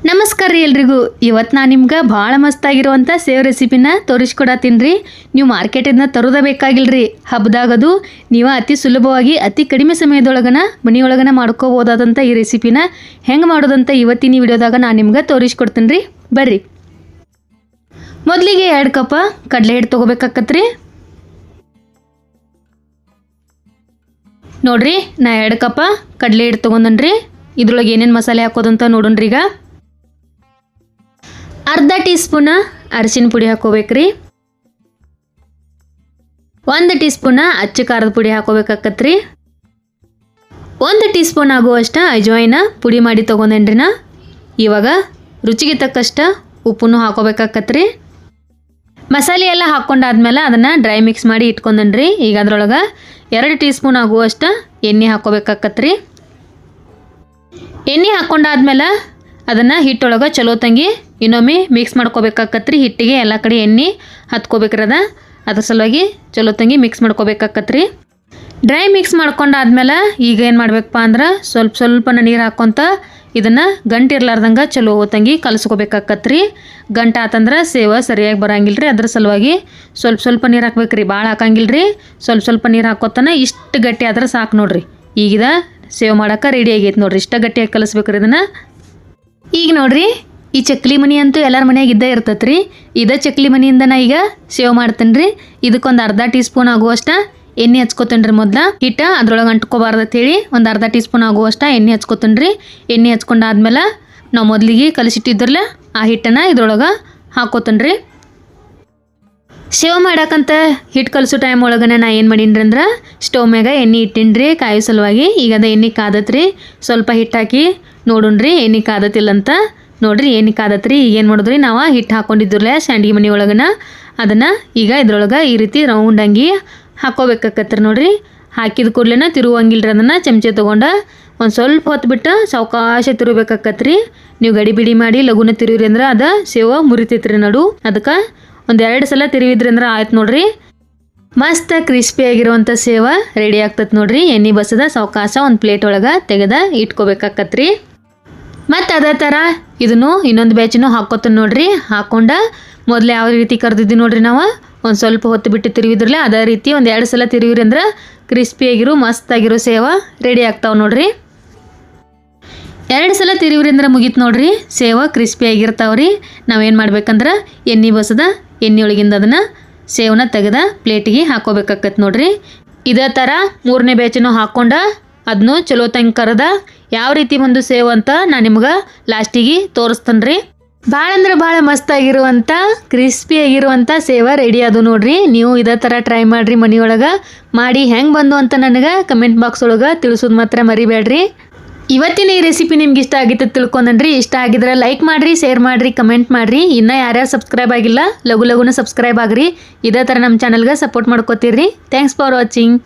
ನಮಸ್ಕಾರ ರೀ ಎಲ್ರಿಗೂ. ಇವತ್ತು ನಾನು ನಿಮ್ಗೆ ಭಾಳ ಮಸ್ತಾಗಿರುವಂಥ ಸೇವ್ ರೆಸಿಪಿನ ತೋರಿಸ್ಕೊಡತ್ತೀನಿ ರೀ. ನೀವು ಮಾರ್ಕೆಟಿಂದ ತರೋದ ಬೇಕಾಗಿಲ್ರಿ. ಹಬ್ಬದಾಗದು ನೀವು ಅತಿ ಸುಲಭವಾಗಿ ಅತಿ ಕಡಿಮೆ ಸಮಯದೊಳಗನ ಮನೆಯೊಳಗನ ಮಾಡ್ಕೋಬೋದಾದಂಥ ಈ ರೆಸಿಪಿನ ಹೆಂಗೆ ಮಾಡೋದಂತ ಇವತ್ತಿನ ವಿಡಿಯೋದಾಗ ನಾನು ನಿಮ್ಗೆ ತೋರಿಸ್ಕೊಡ್ತೀನಿ ರೀ. ಬರ್ರಿ. ಮೊದಲಿಗೆ 2 ಕಪ್ ಕಡಲೆ ಹಿಟ್ಟು ತೊಗೋಬೇಕಾಕತ್ರಿ. ನೋಡ್ರಿ, ನಾ 2 ಕಪ್ ಕಡಲೆ ಹಿಟ್ಟು ತೊಗೊಂಡನ್ರಿ. ಇದ್ರೊಳಗೆ ಏನೇನು ಮಸಾಲೆ ಹಾಕೋದಂತ ನೋಡೋಣ್ರಿ. ಈಗ ಅರ್ಧ ಟೀ ಸ್ಪೂನ್ ಅರಿಶಿನ ಪುಡಿ ಹಾಕೋಬೇಕ್ರಿ. 1 ಟೀ ಸ್ಪೂನ್ ಅಚ್ಚ ಖಾರದ ಪುಡಿ ಹಾಕೋಬೇಕಾಕತ್ರಿ. 1 ಟೀ ಸ್ಪೂನ್ ಆಗುವಷ್ಟು ಅಜ್ವಾಯಿನ ಪುಡಿ ಮಾಡಿ ತೊಗೊಂಡೇನ್ರಿ ನಾ. ಇವಾಗ ರುಚಿಗೆ ತಕ್ಕಷ್ಟ ಉಪ್ಪನ್ನು ಹಾಕೋಬೇಕಾಕತ್ರಿ. ಮಸಾಲೆ ಎಲ್ಲ ಹಾಕ್ಕೊಂಡಾದ್ಮೇಲೆ ಅದನ್ನು ಡ್ರೈ ಮಿಕ್ಸ್ ಮಾಡಿ ಇಟ್ಕೊಂಡೇನ್ರಿ. ಈಗ ಅದ್ರೊಳಗೆ 2 ಟೀ ಸ್ಪೂನ್ ಆಗುವಷ್ಟು ಎಣ್ಣೆ ಹಾಕೋಬೇಕಾಕತ್ರಿ. ಎಣ್ಣೆ ಹಾಕ್ಕೊಂಡಾದ್ಮೇಲೆ ಅದನ್ನು ಹಿಟ್ಟೊಳಗೆ ಚಲೋ ತಂಗಿ ಇನ್ನೊಮ್ಮೆ ಮಿಕ್ಸ್ ಮಾಡ್ಕೋಬೇಕಾಕತ್ರಿ. ಹಿಟ್ಟಿಗೆ ಎಲ್ಲ ಕಡೆ ಎಣ್ಣೆ ಹತ್ಕೋಬೇಕ್ರದ, ಅದ್ರ ಸಲುವಾಗಿ ಚಲೋ ತಂಗಿ ಮಿಕ್ಸ್ ಮಾಡ್ಕೋಬೇಕಾಕತ್ರಿ. ಡ್ರೈ ಮಿಕ್ಸ್ ಮಾಡ್ಕೊಂಡಾದ್ಮೇಲೆ ಈಗ ಏನು ಮಾಡ್ಬೇಕಪ್ಪ ಅಂದ್ರೆ ಸ್ವಲ್ಪ ನೀರು ಹಾಕ್ಕೊಂತ ಇದನ್ನು ಗಂಟು ಇರ್ಲಾರ್ದಂಗೆ ಚಲೋ ತಂಗಿ ಕಲಸ್ಕೋಬೇಕಾಕತ್ರಿ. ಗಂಟು ಆತಂದ್ರೆ ಸೇವ ಸರಿಯಾಗಿ ಬರೋಂಗಿಲ್ರಿ. ಅದ್ರ ಸಲುವಾಗಿ ಸ್ವಲ್ಪ ನೀರು ಹಾಕ್ಬೇಕ್ರಿ, ಭಾಳ ಹಾಕಂಗಿಲ್ರಿ. ಸ್ವಲ್ಪ ನೀರು ಹಾಕೋತಾನೆ ಇಷ್ಟು ಗಟ್ಟಿ ಆದ್ರೆ ಸಾಕು ನೋಡ್ರಿ. ಈಗಿದ ಸೇವ್ ಮಾಡೋಕೆ ರೆಡಿ ಆಗೈತೆ ನೋಡ್ರಿ. ಇಷ್ಟ ಗಟ್ಟಿಯಾಗಿ ಕಲಿಸ್ಬೇಕ್ರಿ ಇದನ್ನು. ಈಗ ನೋಡ್ರಿ, ಈ ಚಕ್ಲಿ ಮಣಿ ಅಂತೂ ಎಲ್ಲರ ಮನೆಯಾಗ ಇದ್ದೇ ಇರ್ತೈತ್ರಿ. ಇದೇ ಚಕ್ಲಿ ಮಣಿಯಿಂದ ನಾ ಈಗ ಸೇವ್ ಮಾಡ್ತೇನೆ ರೀ. ಇದಕ್ಕೊಂದು ಅರ್ಧ ಟೀ ಸ್ಪೂನ್ ಆಗುವಷ್ಟು ಎಣ್ಣೆ ಹಚ್ಕೋತೇನೆ ರೀ. ಮೊದಲು ಹಿಟ್ಟು ಅದ್ರೊಳಗೆ ಅಂಟ್ಕೋಬಾರ್ದು ಅಂತೇಳಿ ಒಂದು ಅರ್ಧ ಟೀ ಸ್ಪೂನ್ ಆಗುವಷ್ಟು ಎಣ್ಣೆ ಹಚ್ಕೋತೇನೆ ರೀ. ಎಣ್ಣೆ ಹಚ್ಕೊಂಡಾದ್ಮೇಲೆ ನಾವು ಮೊದಲಿಗೆ ಕಲಿಸಿಟ್ಟಿದ್ರಲ್ಲ ಆ ಹಿಟ್ಟನ್ನು ಇದ್ರೊಳಗೆ ಹಾಕೋತೇನೆ ರೀ. ಸೇವ್ ಮಾಡಕ್ಕಂತ ಹಿಟ್ಟು ಕಲಸೋ ಟೈಮ್ ಒಳಗನೆ ನಾ ಏನು ಮಾಡೀನಿ ಅಂದ್ರೆ ಸ್ಟವ್ ಮ್ಯಾಗ ಎಣ್ಣೆ ಇಟ್ಟೀನಿ ರೀ ಕಾಯೋ ಸಲುವಾಗಿ. ಈಗ ಅದು ಎಣ್ಣೆ ಕಾದತ್ರಿ. ಸ್ವಲ್ಪ ಹಿಟ್ಟು ಹಾಕಿ ನೋಡೋಣ್ರಿ ಎಣ್ಣೆ ಕಾದತಿಲ್ಲಂತ. ನೋಡ್ರಿ ಎಣ್ಣೆ ಕಾದತ್ರಿ. ಈಗ ಏನು ಮಾಡಿದ್ರಿ, ನಾವು ಹಿಟ್ಟು ಹಾಕ್ಕೊಂಡಿದ್ರಲ್ಲ ಸ್ಯಾಂಡಿಗೆ ಮನೆ ಒಳಗನ ಅದನ್ನು ಈಗ ಇದ್ರೊಳಗೆ ಈ ರೀತಿ ರೌಂಡಂಗಿ ಹಾಕೋಬೇಕಾಕತ್ರಿ. ನೋಡ್ರಿ, ಹಾಕಿದ ಕೂಡಲೇ ತಿರುವಂಗಿಲ್ರಿ. ಅದನ್ನು ಚಮಚೆ ತೊಗೊಂಡು ಒಂದು ಸ್ವಲ್ಪ ಹೊತ್ತು ಬಿಟ್ಟು ಸಾವಕಾಶ ತಿರುಬೇಕಾಕತ್ರಿ. ನೀವು ಗಡಿ ಬಿಡಿ ಮಾಡಿ ಲಘುನ ತಿರುವಿರಿ ಅಂದ್ರೆ ಅದು ಸೇವ ಮುರಿತೈತ್ರಿ ನಡು. ಅದಕ್ಕೆ ಒಂದು 2 ಸಲ ತಿರುವಿದ್ರಿ ಅಂದ್ರೆ ಆಯ್ತು ನೋಡ್ರಿ. ಮಸ್ತ್ ಕ್ರಿಸ್ಪಿಯಾಗಿರುವಂಥ ಸೇವ ರೆಡಿ ಆಗ್ತದೆ ನೋಡ್ರಿ. ಎಣ್ಣೆ ಬಸದ ಸಾವಕಾಶ ಒಂದು ಪ್ಲೇಟ್ ಒಳಗೆ ತೆಗೆದ ಇಟ್ಕೋಬೇಕಾಕತ್ರಿ. ಮತ್ತು ಅದೇ ಥರ ಇದನ್ನು ಇನ್ನೊಂದು ಬ್ಯಾಚನ್ನು ಹಾಕ್ಕೊತೀನಿ ನೋಡ್ರಿ. ಹಾಕ್ಕೊಂಡು ಮೊದಲು ಯಾವ ರೀತಿ ಕರೆದಿದ್ವಿ ನೋಡ್ರಿ, ನಾವು ಒಂದು ಸ್ವಲ್ಪ ಹೊತ್ತು ಬಿಟ್ಟು ತಿರುವಿದ್ರಲ್ಲ ಅದೇ ರೀತಿ ಒಂದು 2 ಸಲ ತಿರುವಿರಿ ಅಂದ್ರೆ ಕ್ರಿಸ್ಪಿಯಾಗಿರೋ ಮಸ್ತಾಗಿರೋ ಸೇವ ರೆಡಿ ಆಗ್ತಾವೆ ನೋಡ್ರಿ. 2 ಸಲ ತಿರುವಿರಿ ಅಂದ್ರೆ ಮುಗೀತು ನೋಡ್ರಿ. ಸೇವ ಕ್ರಿಸ್ಪಿಯಾಗಿರ್ತಾವ್ರಿ. ನಾವೇನು ಮಾಡ್ಬೇಕಂದ್ರೆ ಎಣ್ಣೆ ಬಸದ ಎಣ್ಣೆ ಒಳಗಿಂದ ಅದನ್ನು ಸೇವನ ತೆಗೆದ ಪ್ಲೇಟಿಗೆ ಹಾಕೋಬೇಕಾಕತ್ ನೋಡ್ರಿ. ಇದೇ ಥರ 3ನೇ ಬ್ಯಾಚನ್ನು ಹಾಕ್ಕೊಂಡು ಅದನ್ನು ಚಲೋ ತಂಗಿ ಕರೆದ ಯಾವ ರೀತಿ ಒಂದು ಸೇವ್ ಅಂತ ನಾನು ನಿಮ್ಗೆ ಲಾಸ್ಟಿಗೆ ತೋರಿಸ್ತೇನೆ ರೀ. ಭಾಳ ಅಂದ್ರೆ ಭಾಳ ಮಸ್ತಾಗಿರುವಂಥ ಕ್ರಿಸ್ಪಿಯಾಗಿರುವಂಥ ಸೇವ ರೆಡಿ ಅದು ನೋಡ್ರಿ. ನೀವು ಇದೇ ಥರ ಟ್ರೈ ಮಾಡಿರಿ ಮನೆಯೊಳಗೆ. ಮಾಡಿ ಹೆಂಗೆ ಬಂದು ಅಂತ ನನಗೆ ಕಮೆಂಟ್ ಬಾಕ್ಸ್ ಒಳಗೆ ತಿಳಿಸೋದು ಮಾತ್ರ ಮರಿಬೇಡ್ರಿ. ಇವತ್ತಿನ ಈ ರೆಸಿಪಿ ನಿಮ್ಗೆ ಇಷ್ಟ ಆಗಿತ್ತು ತಿಳ್ಕೊಂಡ್ರಿ. ಇಷ್ಟ ಆಗಿದ್ರೆ ಲೈಕ್ ಮಾಡಿರಿ, ಶೇರ್ ಮಾಡಿರಿ, ಕಮೆಂಟ್ ಮಾಡಿರಿ. ಇನ್ನೂ ಯಾರ್ಯಾರು ಸಬ್ಸ್ಕ್ರೈಬ್ ಆಗಿಲ್ಲ ಲಘುನ ಸಬ್ಸ್ಕ್ರೈಬ್ ಆಗಿರಿ. ಇದೇ ಥರ ನಮ್ಮ ಚಾನಲ್ಗೆ ಸಪೋರ್ಟ್ ಮಾಡ್ಕೋತೀರಿ. Thanks for watching.